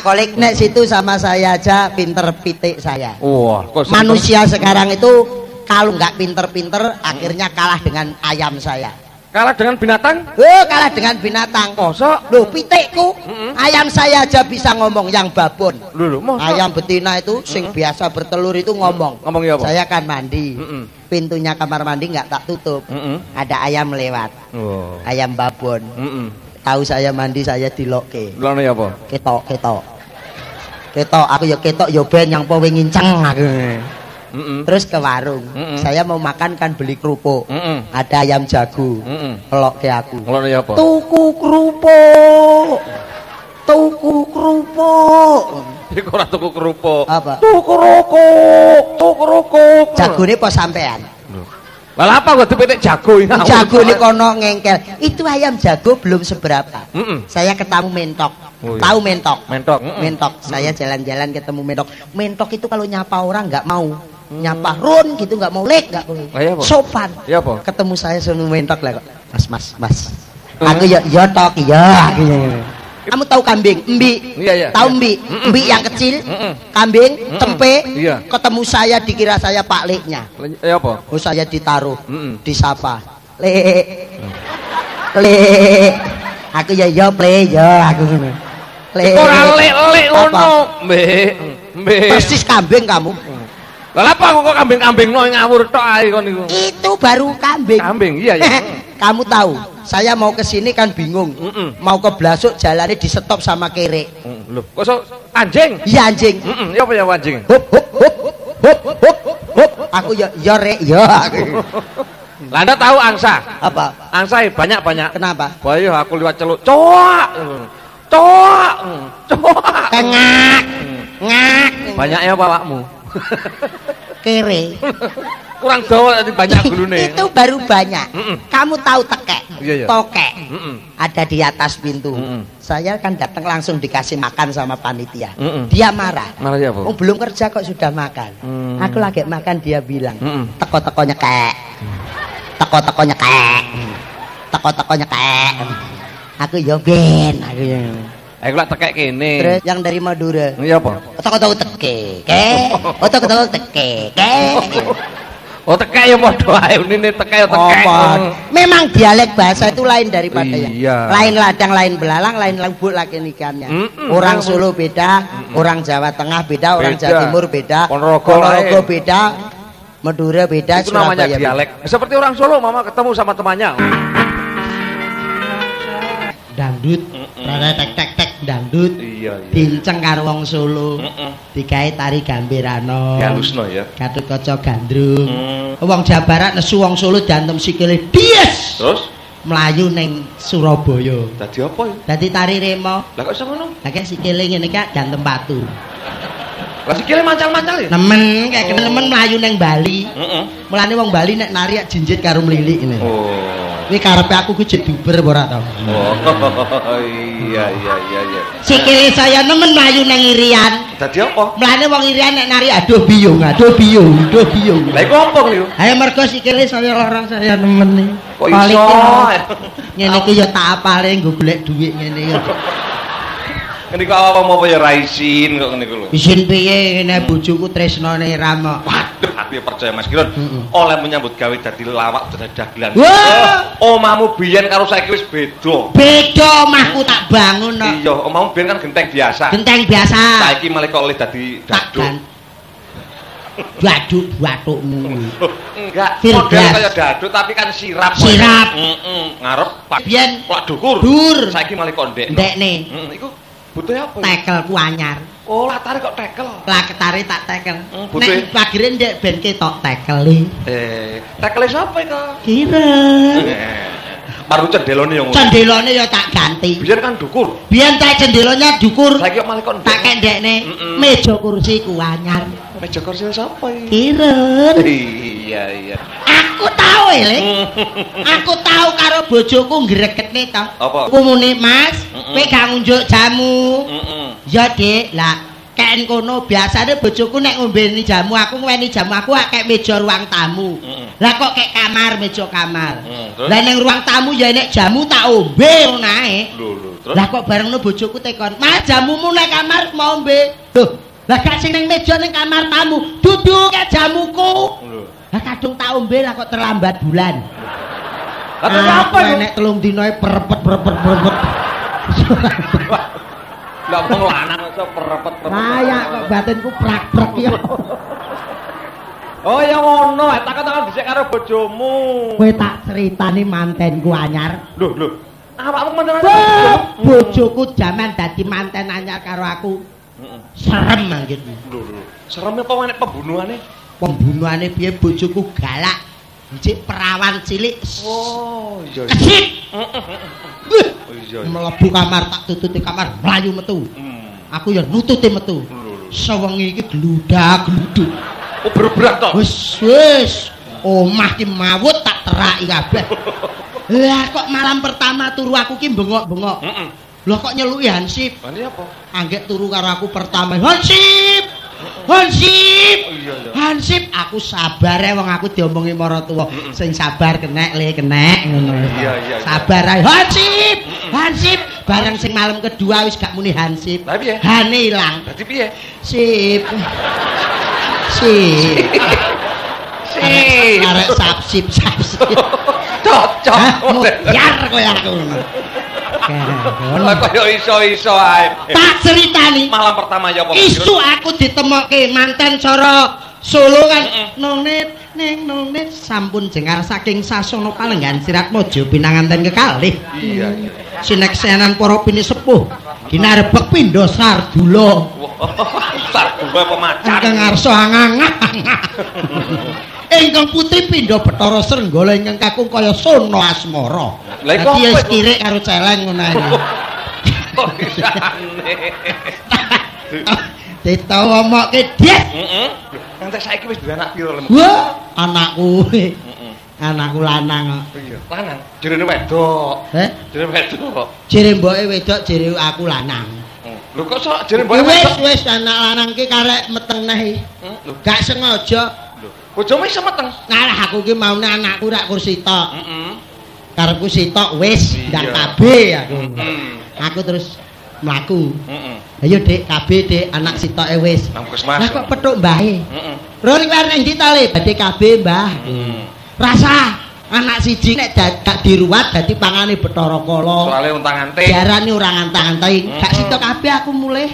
Kolik nek situ sama saya aja pinter pitik saya. Wah, manusia sekarang itu kalau nggak pinter-pinter akhirnya kalah dengan ayam saya. Kalah dengan binatang? Kalah dengan binatang. Mosok? Loh, pitikku, ayam saya aja bisa ngomong yang babon. Loh, mosok? Ayam betina itu sing biasa bertelur itu ngomong. Ngomong ya apa? Saya kan mandi. Pintunya kamar mandi nggak tak tutup. Ada ayam lewat. Oh. Ayam babon. Tahu saya mandi saya dilokke. Lone apa? Ketok. Aku ya ketok ya ben yang powe nginceng aku. Terus ke warung. Saya mau makan kan beli kerupuk. Ada ayam jago. Pelok ke aku. Lone apa? Tuku kerupuk. Iku ora tuku kerupuk. Apa? Tuku rokok. Jagone apa sampean? Lah apa kok dipitik jago ini? Jago ini kono ngengkel. Itu ayam jago belum seberapa. Saya ketemu mentok. Oh, iya. Tahu mentok? Mentok. Saya jalan-jalan ketemu mentok. Mentok itu kalau nyapa orang nggak mau. Nyapa run gitu nggak mau lek nggak boleh. Sopan. Iya apa? Ketemu saya sama mentok lah kok. Mas. Aku ya tok ya. Kamu tahu kambing? Mbi. Iya. Tahu mbi? Mbi yang kecil. Kambing, tempe. Iya. Ketemu saya dikira saya Pak Leknya. Ya apa? Oh, saya ditaruh. Disapa. Le. Aku ya ple ya aku ngono. Le. Ora lek ngono. Mbek. Persis kambing kamu. Lah apa kok kambing-kambingno ngawur tok ae kon niku. Itu baru kambing. Kambing, iya. Kamu tahu, saya mau ke sini kan bingung. Mau ke Blasuk jalannya di stop sama kere. Loh, kok anjing? Iya anjing. Ya apa ya anjing? Hop. Aku ya rek ya. Lah Anda tahu angsa? Apa? Angsa banyak-banyak. Kenapa? Bayu aku liwat celuk. Cowak. Ngak. Banyaknya awakmu. Kere. Kurang dawa tadi banyak gulune. Itu baru banyak. Kamu tahu tekek? Iya. Tokek. Ada di atas pintu. Saya kan datang langsung dikasih makan sama panitia. Dia marah. Marah ya, Bu? Oh, belum kerja kok sudah makan. Aku lagi makan dia bilang, teko-tekonya kek. Teko-tekonya kek. Aku yo ben. Aku lak tekek kene. Terus yang dari Madura. Iya apa? Teko-teko teke. Teko-teko teke. Oh tekek ya padha ae unine tekek ya tekek. Memang dialek bahasa itu lain daripada yang iya. Lain ladang, lain belalang, lain lubuk lagi ikannya. Orang Solo beda, orang Jawa Tengah beda, orang Jawa Timur beda, Ponorogo beda, Madura beda, itu namanya Surabaya dialek. Beda. Seperti orang Solo, mama ketemu sama temannya. Dangdut, rada tek dangdut. Iya. Dinceng karo wong Solo. Digawe tari gambirano. Galusno ya. Gatotkaca gandrung. Wong Jawa Barat nesu wong Solo diantem sikile dies. Terus mlayu ning Surabaya. Dadi apa ya? Dadi tari remo. Lah kok iso ngono? Lah kek sikile ngene kek diantem batu. Lah sikile mancal-mancal ya? Nemen kayak nemen mlayu ning Bali. Mulane wong Bali nek nari jinjit karo mlilik ngene. Oh. Iki karepe aku ku jek duber ora to. Oh. Iya. Sikile saya nemen mlayu ning Irian. Dadi apa? Mulane wong Irian nek nari aduh biyung. Lah iku apa niku? Ayo mergo sikile saya lara saya nemen nih. Kok iso? Ngene iki ya tak apale nggo golek dhuwit ngene ya. Ini kok apa ya raisin kok ngene iku lho. Isin piye ngene bojoku tresnane Rama. Waduh, aku percaya Mas Kiron. Oleh menyambut gawe dadi lawak dadi dagelan. Wah, omahmu biyen karo saiki wis beda. Beda omahku tak bangun kok. Iya, omahmu biyen kan genteng biasa. Genteng biasa. Saiki malah kok oleh dadi daduk. Daduk batukmu. Enggak, model kaya daduk tapi kan sirap. Sirap. Ngarep biyen plak dukur. Dur. Saiki malah kok ndek. Ndekne. Iku butuh apa? Tekelku anyar. Oh, latare kok tekel. Lah ketare tak tekel. Nek pagire ndek ben ketok tekeli. Tekele sapa iku? Kira. Baru cendelone yo ngono. Cendelone ya tak ganti. Biyen kan dukur. Biyen tak cendelone dukur. Saiki kok malah kon tak kendekne meja kursi ku anyar. Meja kursi sapa iki? Kirun. Iya. Aku tahu Eling. Aku tahu karo bojoku ngreketne to. Apa? Ku muni, Mas, kowe gak ngunjuk jamu. Ya, Dik. Lah, kek kono biasane bojoku nek ngombeni jamu, aku ngweni jamu aku kek meja ruang tamu. Lah kok kek kamar, meja kamar. Lah ning ruang tamu ya nek jamu tak ombe ngono ae. Lho, terus. Lah kok barengno bojoku tekon, "Mas, jamumu nek kamar mau ombe." Loh, lah gak sing ning meja ning kamar tamu, dudu kek jamuku. Lho. Lah kadung tak ombe lah kok terlambat bulan. Lah terus apa yo? Nek telung dina perepet. Lah wong lanang iso perepet. Kayak kok batinku prak-prak ya. Oh ya ngono, takon-takon dhisik karo bojomu. Kowe tak critani mantenku anyar. Lho. Awakmu manten bojoku jaman dadi manten anyar karo aku. Serem mangkit. Lho. Serem apa nek pembunuhane? Pembunuhane piye bojoku galak. Njik perawan cilik. Oh, iya. Kesit. Oh iya. Mlebu kamar tak tututi kamar mlayu metu. Aku ya nututi metu. Sewengi iki gludak-gluduk. Oh, berbrak to. Wis. Omah ki mawut tak teraki kabeh. Lah kok malam pertama turu aku ki bengok-bengok. Lah kok nyeluki Hansip. Lah iki apa? Anggek turu karo aku pertama. Hansip. Hansip. Oh iya. Hansip, aku sabar wong aku diomongi maratuwa. Sing sabar kenek ngono. Iya. Sabar ae. Hansip. Hansip. Bareng sing malam kedua wis gak muni Hansip. Lah piye? Hane ilang. Dadi piye? Sip. Arek sapsip. Cocok. Biar kowe aku ngono. Lah kok yo iso-iso ae. Tak ceritani. Malam pertama ya apa? Isu aku ditemokke manten cara Solo kan. Nonit sampun jengar saking sasana palenggan Sirat Mojo pinanganten kekalih. Iya. Sineksenan para pinisepuh ginarebek pindha Sardula. Sardula apa macan? Ingkang ngarsa angangah. Ingkang putri pindha Bathara Srenggala ingkang kakung kaya Sona Asmara. Lah iku iki wis kirik karo celeng ngono ae. Kok bisane? Ditawomokke Dit. Nganti saiki wis duwe anak piro lem? Wah, anakku. Anakku lanang kok. Iya, lanang. Jerene wedok. Jerene wedok. Jere mboke wedok, jere aku lanang. Lho kok sok jere mboke wedok? Wis anak lanang ki karek meteng neh. Lho, Gak sengaja. lho. Bojomu iso meteng. Ngalah aku ki maune anakku rak kursi tok. Karepku sitok wis Iya. ndang kabeh aku. Aku terus mlaku. Ayo Dik, kabeh Dik, anak sitoke wis. Nang puskesmas. Lah kok petuk mbahe. Rori war nang ndi ta Le? Badhe kabeh, Mbah. Rasa anak siji nek gak diruwat dadi pangane Bathara Kala. Soale untang-anting. Diarani ora ngantang-anting. Gak sitok kabeh aku mulih.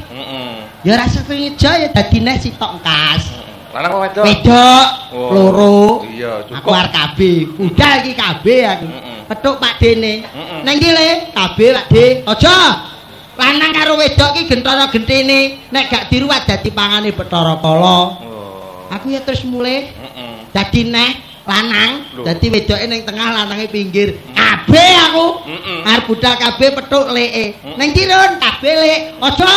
Ya rasa ngeja ya dadi nek sitok engkas. Lanang apa wedok? Wedok loro. Iya, Aku cukup. arep kabeh. Budal iki kabeh aku. Petuk Pak Dene. Nang ndi Le? Kabeh Pak De. Aja. Lanang karo wedok ki gentara gentene nek gak diruwat dadi pangane Bathara Kala. Aku ya terus mulih. Dadi neh lanang, dadi wedoke ning tengah, lanange pinggir. Kabeh aku. Arep budal kabeh petuk leke. Ning ndi Ron? Kabeh lek. Aja.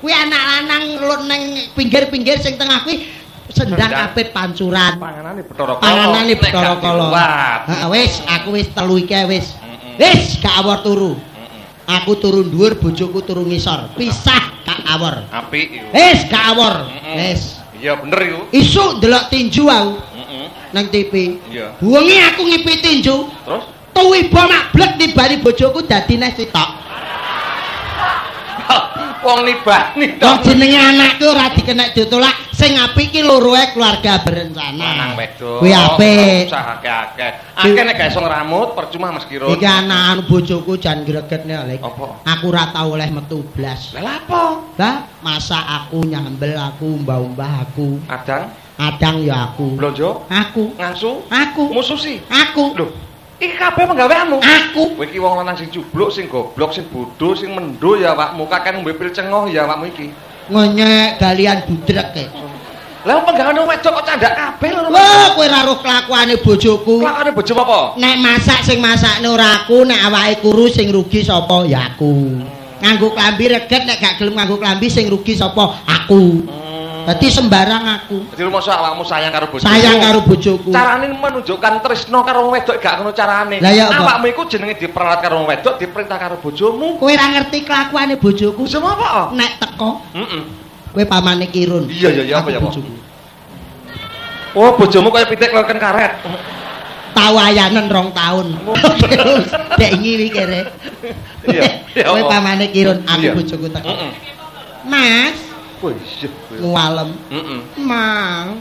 Kuwi anak lanang lut ning pinggir-pinggir sing tengah kuwi sendang kapit pancuran. Panganane Bathara Kala. Panganane Bathara Kala. Heeh, wis aku wis telu iki wis. Wis gak awor turu. Aku turu dhuwur, bojoku turu ngisor. Pisah gak awor. Apik iku. Wis gak awor. Wis. Iya bener iku. Isuk ndelok tinju aku nang TV. Iya. Wengi aku ngipi tinju. Terus? Tuwiba mablek nibani bojoku dadi neh sitok. Wong nibani Wong jenenge anakku ora dikenek ditolak, sing apik ki loroe keluarga berencana. Lanang wedok. Kuwi apik. Usah akeh-akeh. Akeh nek gak iso ngramut percuma Mas Kiro. Iki anak bojoku jan gregetne Lek. Apa? Aku ora tau oleh metu blas. Lah apa? Lah, masa aku nyambel aku mbah-mbah aku. Adang ya aku. Blonjo? Aku. Ngangsu? Aku. Mususi? Aku. Lho, iki kabeh penggaweanmu. Aku. Kowe iki wong lanang sing jubluk, sing goblok, sing bodho, sing mendo ya awakmu. Kakek nembe pil cengoh ya awakmu iki. Ngonyek galian budrek e. Lah penggaweane wedok kok candak kabeh lho. Wah, kowe ora roh kelakuane bojoku. Kelakuane bojomu apa? Nek masak sing masakne ora aku, nek awake kuru sing rugi sapa? Ya aku. Nganggo klambi reget nek gak gelem nganggo klambi sing rugi sapa? Aku. Dadi sembarang aku. Dadi mosok awakmu sayang karo bojomu. Sayang karo bojoku. Carane menunjukkan tresno karo wong wedok gak ngono carane. Awakmu iku jenenge diperalat karo wong wedok, diperintah karo bojomu. Kowe ora ngerti kelakuane bojoku. Bojomu apa? Nek teko. Heeh. Kowe pamane Kirun. Iya apa ya, Pak? Oh, bojomu kaya pitik keleken karet. Tau ayanen 2 tahun. Dek ngiwi kere. Iya. Kowe pamane Kirun, aku bojoku teko. Mas. Wih, ngualem. Mang.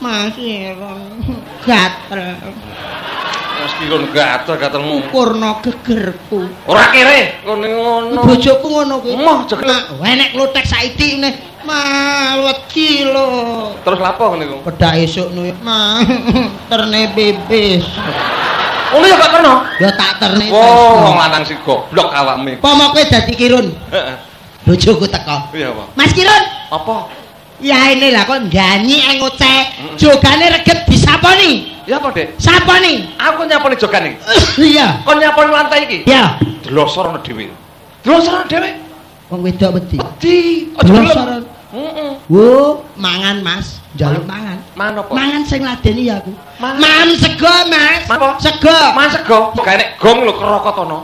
Mas Kirun. Gatel. Mas Kirun gatel-gatelmu. Ukurna gegerku. Ora kere, ngono. Bojoku ngono kuwi. Moh jegel. Enek klothek saiki ngene. Wedi lho. Terus lapo ngene ku? Pedak esuk nu. Terne pipis. Ngono ya gak kena. Ya tak terne. Oh, wong lanang sing goblok awakmu. Pomo kowe dadi Kirun. Heeh. Bojoku teko. Iya, Pak. Mas Kirun. Apa? Ya ini lah kok nyanyi ngoceh. Jogane reget disaponi. Ya apa, Dek? Saponi. Aku nyaponi jogane. Iya. Kon nyaponi lantai iki? Iya. Dlosorno dhewe. Dlosorno dhewe. Wong wedok wedi. Wedi. Dlosorno. Heeh. Wo, mangan Mas, njaluk mangan. Mangan apa? Mangan sing ladeni ya aku. Mangan sego, Mas. Apa? Sego. Mangan sego. Gak enek gong lho Krokotono.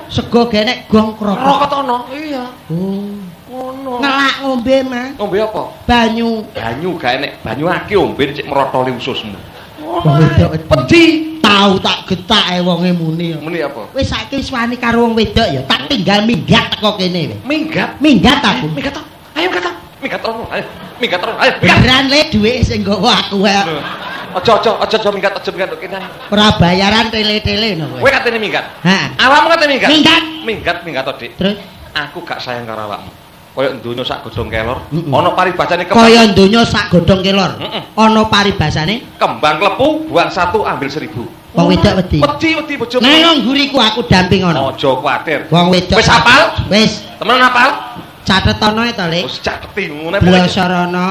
Sego genek gong krokot. Krokotono. Iya. Oh. Ngono. Ngelak ngombe, Mas. Ngombe apa? Banyu. Banyu gak enek. Banyu aki ombe cek merotoli ususmu. Wong wedok Wedi. Tahu tak getake wonge muni. Muni apa? Wis saiki wis wani karo wong wedok ya, tak tinggal minggat teko kene wis. Minggat. Minggat aku. Minggat. Ayo minggat. Minggat terus. Ayo. Minggat terus. Ayo. Beneran le dhuwit sing nggawa aku wae. Aja minggat kene. Ora bayaran tele-tele no kowe. Kowe katene minggat. Heeh. Awakmu katene minggat. Minggat To, Dik. Terus Aku gak sayang karo awakmu. Kaya donya sak godhong kelor, ana paribasane kaya donya sak godhong kelor. Ana paribasane kembang klepu buang 1 ambil 1000. Wong wedok wedi. Wedi bojomu. Nang ngguriku aku damping ana. Aja kuwatir. Wong wedok. Wis hafal? Wis. Temen hafal? Catetono to, Lek. Wis cateti ngene pokoke. Blasarana.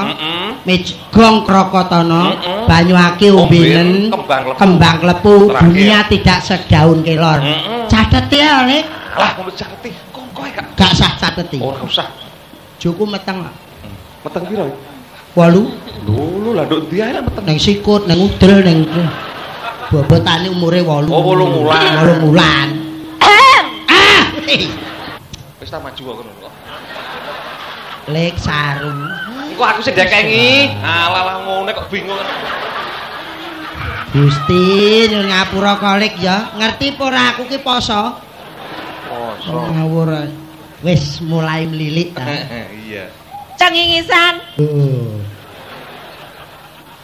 Gong krokotana, Heeh. banyu aki umbinen, kembang klepu, dunia tidak sedaun kelor. Catet ya, Lek. Lah ngono cateti. Kok kowe gak sah cateti. Ora usah. Joku meteng kok. Meteng piro? 8. Lho, lah nduk ndi ae lah meteng. Nang sikut, nang udel, nang bobotane umure 8. Oh, 8 wulan. 8 wulan. Wis tak maju kok ngono. Lek sarung. Engko aku sing dekengi. Alah ngene kok bingung. Gusti, nyuwun ngapura kolik ya. Ngerti apa ora aku ki poso? Poso. Ngawur. Wis mulai mlilik ta. Iya. Cengingisan.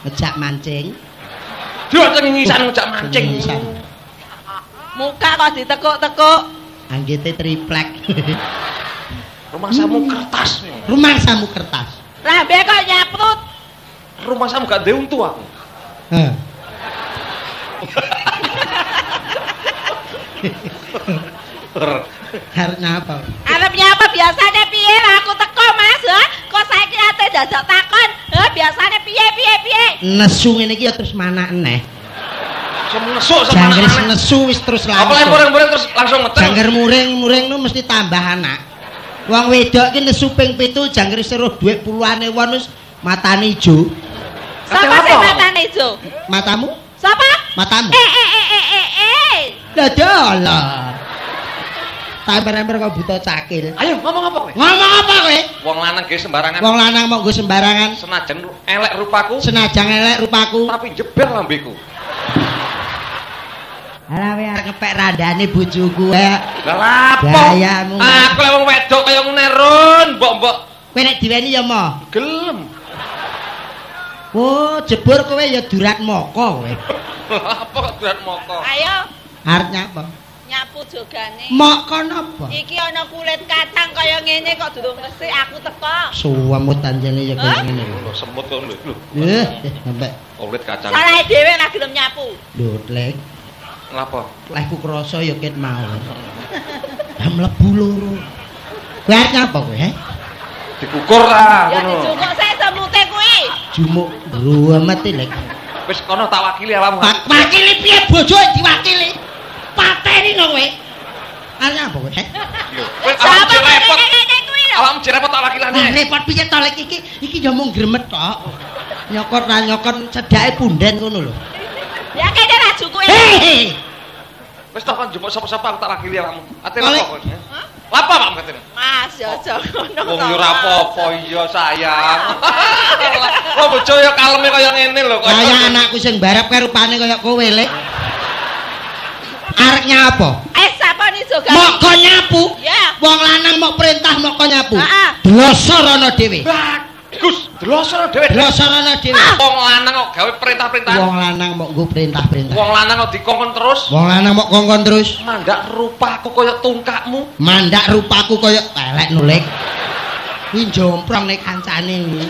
Ngejak mancing. Dia cengingisan ngejak mancing. Muka kok ditekuk-tekuk. Anggite triplek. Rumah samu kertas. Rumah samu kertas. Lambe kok nyaprut. Rumah samu gak ndek untu aku. Arep nyapa? Arep nyapa biasane piye aku teko Mas, ha? Kok saiki ate dadak takon, ha biasane piye? Nesu ngene iki ya terus mana eneh. Nesu sama anak. Jangger nesu wis terus langsung. Apa muring-muring terus langsung meteng. Jangger muring nu mesti tambah anak. Wong wedok ki nesu ping 7 jangger seruh dhuwit puluhane won wis matane ijo. Sapa sing matane ijo? Matamu? Sapa? Matamu. Dadah. Tamer-tamer kok buta cakil. Ayo ngomong apa kowe? Ngomong apa kowe? Wong lanang ge sembarangan. Wong lanang monggo sembarangan. Senajan elek rupaku. Senajan elek rupaku. Tapi jebel lambeku. Ala we arep ngepek randane bojoku wae. Lah lapo? Gayamu. Aku lek wong wedok kaya ngene Run, mbok-mbok. Kowe nek diweni ya mo. Gelem. Oh, jebur kowe ya durat moko kowe. Apa kok durat moko? Ayo. Arep nyapa? Nyapu jogane. Moko napa? Iki ana kulit kacang kaya ngene kok durung resik aku teko. Suwemut anjene ya kaya ngene. Lho semut kok lho. Sampai kulit kacang. Salahe dhewe ora gelem nyapu. Lho, Lek. Lapa? Lehku krasa ya ket mau. Lah mlebu loro. Kowe arep nyapa kowe, he? Dikukur ta Ya ngono. dijukuk saya semut Jumuk ruwemet lek. Wis kono tak wakili awakmu. Wakili piye bojo diwakili? Pateni no kowe. Arep apa kowe? Wis awakmu repot. Awakmu repot tak wakilane. Repot piye to lek iki yo mung gremet tok. Nyokot ra nyokot cedhake punden ngono lho. Ya kene ra jukuke. Wis tok kan jupuk sapa-sapa aku tak wakili awakmu. Ate apa? Apa awakmu katene? Mas yo aja ngono. Wong yo ora apa-apa iya sayang. Kok bojo yo kaleme kaya ngene lho kok. Kaya anakku sing barep kaya rupane kaya kowe lek. Arek nyapo? Sapa ni juga? Moko nyapu. Ya. Wong lanang mok perintah moko nyapu. Heeh. Dlosor ana dhewe. Bagus, dlosor dhewe. Dlosor ana dhewe. Wong lanang kok gawe perintah-perintah. Wong lanang mok nggo perintah-perintah. Wong lanang kok dikongkon terus. Wong lanang mok kongkon terus. Mandak rupaku kaya tungkakmu. Mandak rupaku kaya elek nulek. Kuwi jomprong nek kancane iki.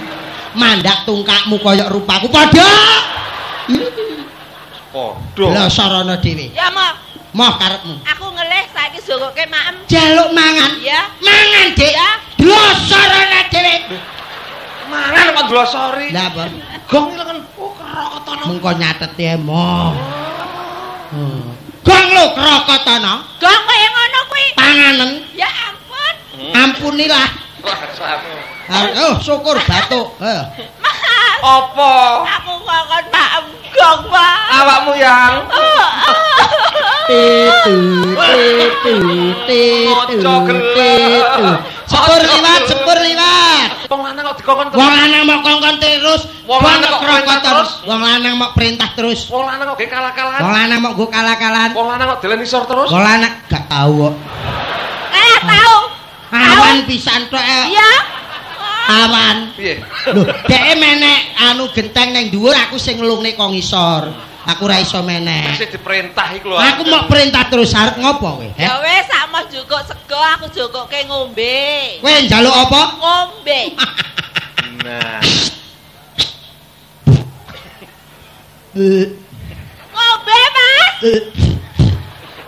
Mandak tungkakmu kaya rupaku padha. Padha. Dlosor ana dhewe. Ya, Mak. Moh karepmu. Aku ngelih saiki jogoke maem. Jaluk mangan. Ya. Mangan, Dik. Ya. Dlosor ana dhewe. Mangan kok dlosori. Lah apa? Gong iki kan krokotana. Mengko nyateti moh. Gong lho krokotana. Gong kaya ngono kuwi. Panganen. Ya ampun. Ampunilah. Rasamu. Oh, syukur batuk. Mas. Apa? Aku ngongkon maem gong, Pak. Awakmu yang Sepur liwat. Wong lanang kok dikongkon terus. Wong lanang mau kongkon terus. Wong lanang kok perintah terus. Wong lanang mau perintah terus. Wong lanang kok kalah-kalahan. Wong lanang mau go kalah-kalahan. Wong lanang kok dolen isor terus. Wong lanang gak tahu kok. Tahu. Awan pisan tok. Iya. Awan. Piye? Lho, dheke menek anu genteng ning dhuwur aku sing nglungne kok ngisor. Aku ora iso meneh. Sing diperintah iku lho. Aku mau perintah terus arep ngopo kowe? Ya wis sakmo jukuk sego aku jukuke ngombe. Kowe njaluk apa? Ngombe. Nah. Ngombe, Mas.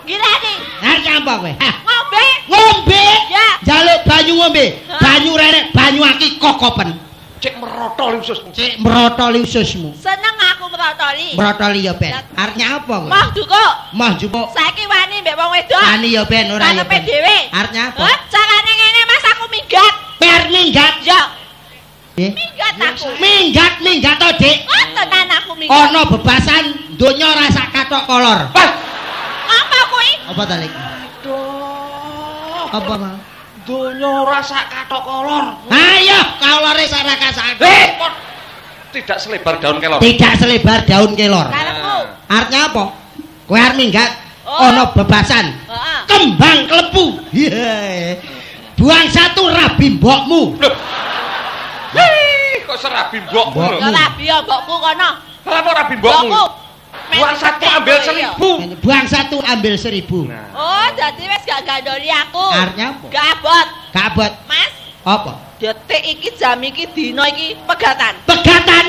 Gila nih. Arep apa kowe? Ngombe. Ngombe? Ya. Njaluk banyu ngombe. Banyu rerek, banyu aki kokopen. Cek merotol ususmu. Cek merotoli ususmu. Seneng aku merotoli. Merotoli ya ben. Arep nyapa kowe? Mah dukuk. Mah jupuk. Saiki wani mbek wong wedok. Wani ya ben ora ya ben. Dhewe. Arep nyapa? Hah? Carane ngene Mas aku minggat. Per minggat. Ya. Eh? Minggat aku. Minggat to, Dik. Oh, tenan aku minggat. Ana bebasan donya rasa katok kolor. Apa kuwi? Apa ta, Lik? Aduh. Apa, Mang? Donya rasa katok kolor. Ayo, kolore sarakasake. Tidak selebar daun kelor. Tidak selebar daun kelor. Karepku. Artinya apa? Kowe arep minggat Oh. ana bebasan. Heeh. Kembang klepu. Iya. Buang satu rabi mbokmu. Loh. Hei, kok serabi mbokmu lho. Mbok. Ya rabi ya mbokku kono. Kenapa rabi mbokmu? Mbokku. Buang satu ambil 1000. Buang satu ambil 1000. Nah. Oh, jadi wis gak gandoli aku. Artinya apa? Gak abot. Kabot. Mas, Apa? detik iki jam iki dino iki pegatan. Pegatan.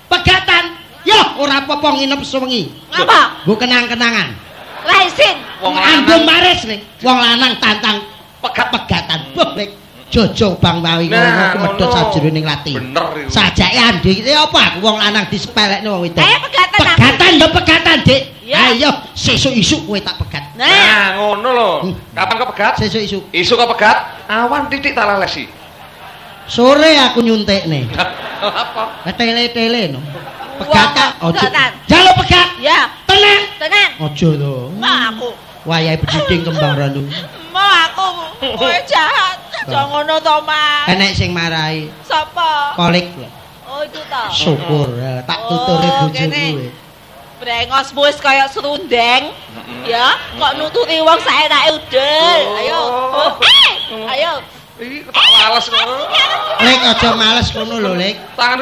Pegatan. Yo, ora apa-apa nginep sewengi. Apa? Nggo kenang-kenangan. Laisin. Wong Anggo lanang mares nih. Wong lanang tantang pegatan. Boleh. Jojo bang mawi ngono medhot sajroning lati. Bener iku. Sajake andi iki apa aku wong lanang disepelekne wong wedok. Pegatan aku. Pegatan yo pegatan, Dik. Ya. Ayo sesuk isuk kowe tak pegat. Nah, Nah, ngono lho. Kapan kok pegat? Sesuk isuk. Isu kok pegat? Awan titik tak lelesi. Sore aku nyuntikne. Apa? Tele-tele no. Pegatan Wong ojo. pegatan. Jaluk pegat. ya, Tenang. tenan. Ojo to. Mau aku. Wayahe bedhithing kembang randu. Mau aku. Kowe jahat. Aja ngono to, Mas. Enek sing marahi. Sapa? Kolik. Oh, itu to. Syukur tak tuturi Oh, bojoku kene. kowe. Brengosmu wis kaya serundeng. Ya, kok nututi wong saenake udel. Ayo. Ayo. Iki tak wales ngono. Lek aja males ngono lho, Lek. Tangan.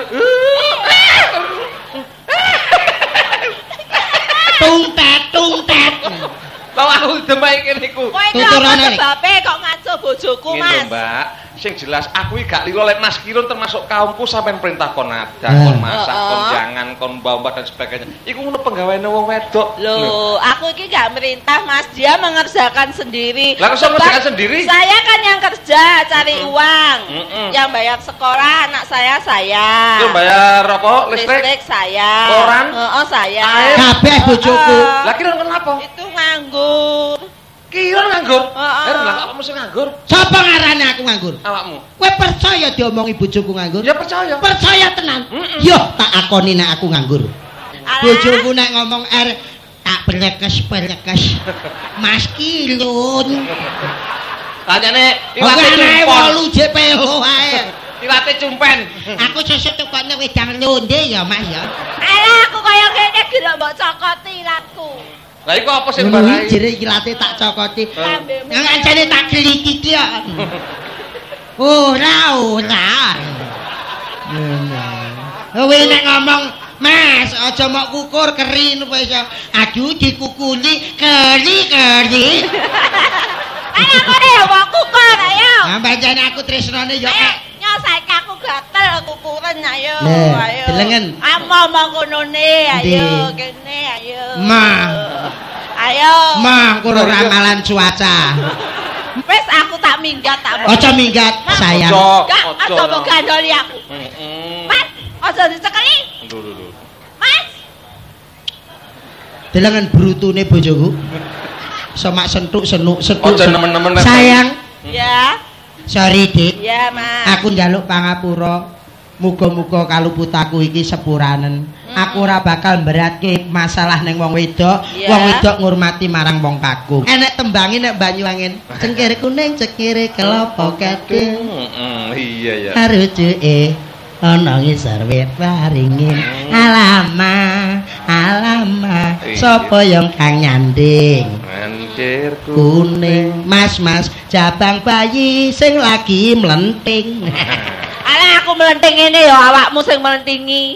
Tungtet. Lah aku demai kene iku. Tuturane sebabe kok ngaco bojoku, Mas. Lho, Mbak. Sing jelas aku iki gak lilo lek Mas Kirun termasuk kaumku sampean perintah kon adat, kon masak, kon jangan, kon mbah-mbah dan sebagainya. Iku ngono penggaweane wong wedok. Loh, aku iki gak merintah, Mas. Dia mengerjakan sendiri. Lah kok mengerjakan sendiri? Saya kan yang kerja, cari uang. Yang bayar sekolah anak saya. Itu bayar apa? Listrik saya. Koran? Heeh, saya. Kabeh bojoku. Lah Kirun kenapa? Itu nganggur. Kirun nganggur? Lah kamu mesti nganggur. Sapa ngarane aku nganggur? Awakmu. Kowe percaya diomongi bojoku nganggur? Ya percaya. Percaya tenan. Yo tak akoni nek aku nganggur. Bojoku nek ngomong tak pelekes. Mas Kirun. Kayane iwate cumpen 8 jek pelo wae. Iwate cumpen. Aku sesuk tukokne wedang londe ya, Mas ya. Alah aku kaya kene gelek mbok cokoti ilatku. Lah iku apa sing barai? Jere ilate tak cokoti. Nang ancane tak gliki ya. Ora. Kowe nek ngomong, Mas, aja mok kukur keri wis. Aduh dikukuli keri. Ayo kowe ya mbok kukur ayo. Nah, pancen aku tresnane ya. Saiki aku gatel kukuren ayo. Delengen. Among konone ayo kene ayo. Ayo. Kur ramalan cuaca. Wis aku tak minggat tak. Aja minggat, sayang. Aja mbok gandoli aku. Mas, aja dicekeli. Mas. Delengen brutune bojoku. Semak sentuk. Aja nemen-nemen. Sayang. Ya. Sorry, Dik. Ya, Mas. Aku njaluk pangapura. Muga-muga kaluputaku iki sepuranen. Aku ora bakal beratke masalah ning wong wedok. Wong wedok ngurmati marang wong kakung. Enek tembangi nek Banyuwangen. Cengkir kuning, cekire kelapa gading. Iya ya. Arujuke ana ngisor wit waringin. Alama. Sapa yang kang nyanding? Cengkir kuning. Mas, jabang bayi sing lagi melenting. Alah aku melenting ngene ya awakmu sing melentingi.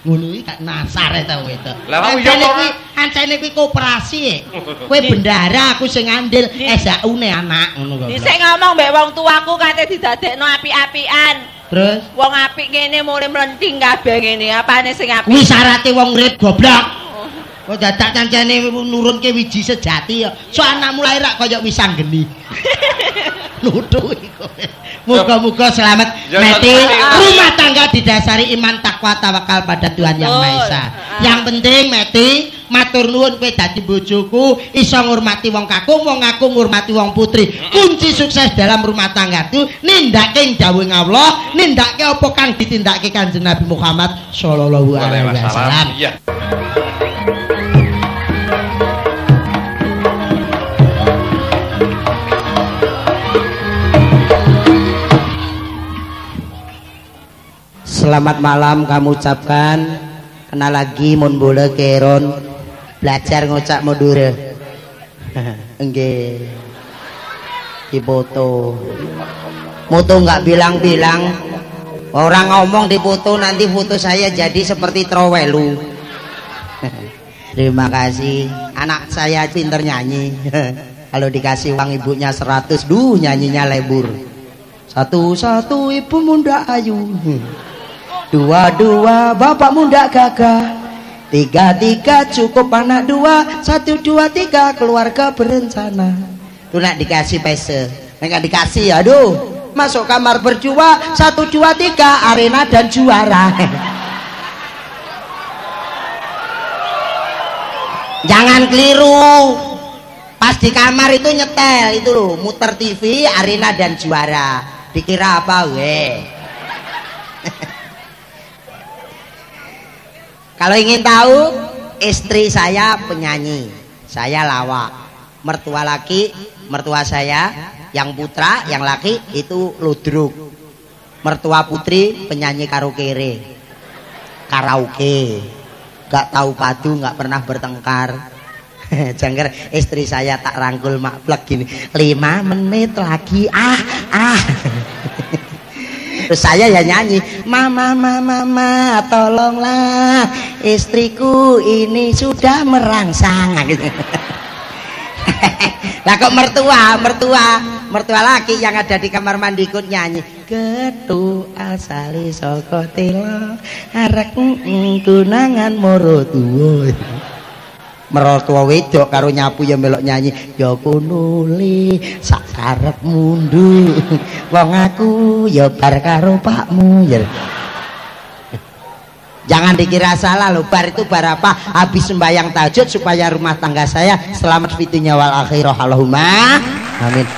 Ngono iki gak nasar ta wedok. Lah aku yo kok ancene kuwi koperasi. Kowe bendara aku sing andil SAU-ne anak ngono kok. Dhisik ngomong mbek wong tuaku kate didadekno apik-apikan. Terus wong apik ngene mulai melenting kabeh ngene. Apane sing apik? Kuwi syaraté wong urip goblok. Kok dadak cancane nurunke wiji sejati ya. So anakmu lahir rak kaya wisang geni. Nuduh iku. Muga-muga selamat mati. Rumah tangga didasari iman takwa tawakal pada Tuhan Yang Maha Esa. Yang penting mati matur nuwun kowe dadi bojoku, iso ngurmati wong kakung ngurmati wong putri. Kunci sukses dalam rumah tangga itu nindake dawuh Allah, nindake apa kang ditindakake Kanjeng Nabi Muhammad sallallahu alaihi wasallam. Iya. Selamat malam kamu ucapkan. Kenal lagi mun bola keron belajar ngucap mundur. Nggih. Di foto. Moto enggak bilang-bilang. Orang ngomong di foto nanti foto saya jadi seperti trowelu. Terima kasih. Anak saya pinter nyanyi. Kalau dikasih uang ibunya 100, nyanyinya lebur. Satu-satu ibu muda ayu. Dua-dua bapak muda gagah. Tiga-tiga cukup anak dua. 1, 2, 3 keluarga berencana. Itu nak dikasih pese. Enggak dikasih, aduh. Masuk kamar berdua. 1, 2, 3 arena dan juara. Jangan keliru. Pas di kamar itu nyetel itu loh, muter TV arena dan juara. Dikira apa weh? Kalau ingin tahu, istri saya penyanyi, saya lawak. Mertua saya yang putra, yang laki itu ludruk. Mertua putri penyanyi karaoke. Gak tahu padu, gak pernah bertengkar. Jangger istri saya tak rangkul makplek gini. 5 menit lagi Terus saya ya nyanyi, mama tolonglah istriku ini sudah merangsang gitu. Lah kok mertua laki yang ada di kamar mandi ikut nyanyi. Getu asale saka tela arek kunangan moro tuwa. Mertua wedok karo nyapu ya melok nyanyi. Ya kono le sak karepmu ndu. Wong aku ya bar karo pakmu ya. Jangan dikira salah loh, bar itu bar apa? Habis sembahyang tahajud supaya rumah tangga saya selamat fitunya wal akhirah. Allahumma amin.